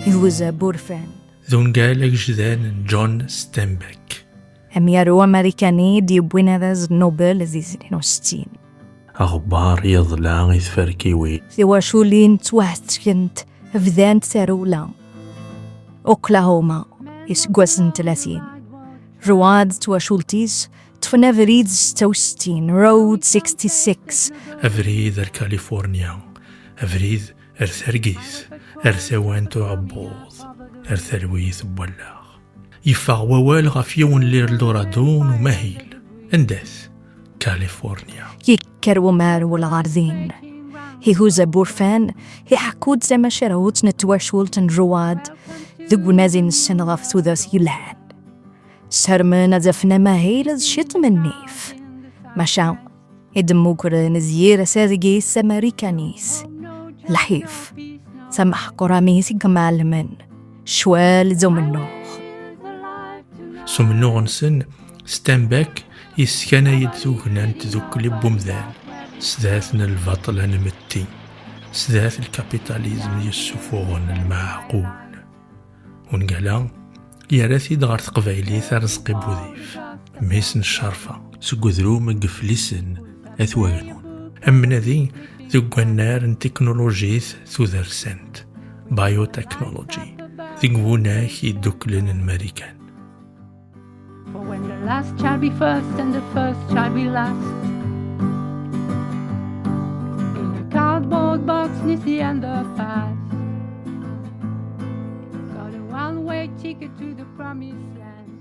He was a poor friend. ذون قالك جدان جون ستينبيك. أميرو أمريكاني دي بويناداز نوبل زي 62. أخبار يضلان يثفركيوي. سوا شولين توهتكنت فذان تارولا. أوكلاهوما يسقوسن 30. رواد تواشولتيس تفنافريد 66 رود 66. أفريد كاليفورنيا. أفريد أرثرقيث أرثوان تعبوض أرثرويث بولاغ يفاغ ووال غفيون ليردورادون ومهيل اندث كاليفورنيا يكرو مارو الغارذين هي هو زبورفان هي حكود زما شراوت نتواشولتن رواد ذقو نازين السنغاف ثوذاس يلعن سرمنا زفنا مهيل شط من نيف مشاو يدموكر نزير ساذقيس سماريكانيس لحيف سمح قراميسي كمال من شوال زومنوغ سومنوغ نسن ستنبك يسكن يدثوغنا تذوك لبومذان سداثنا البطل نمتي سداث الكابيتاليزم يسفوغن المعقول ونقلا يارثي دغار تقبايلي ثرزقي بوذيف ميسن الشرفة سقذرو مقفلسن أثواغنون أمنا ذي ذو النار تكنولوجيث ثوذرسنت بايو تكنولوجي ذو ناك يدوكلن الماريكان. For when the last shall be first and the first shall be last. In a cardboard box neath the underpass. Got a one-way ticket to the promised land.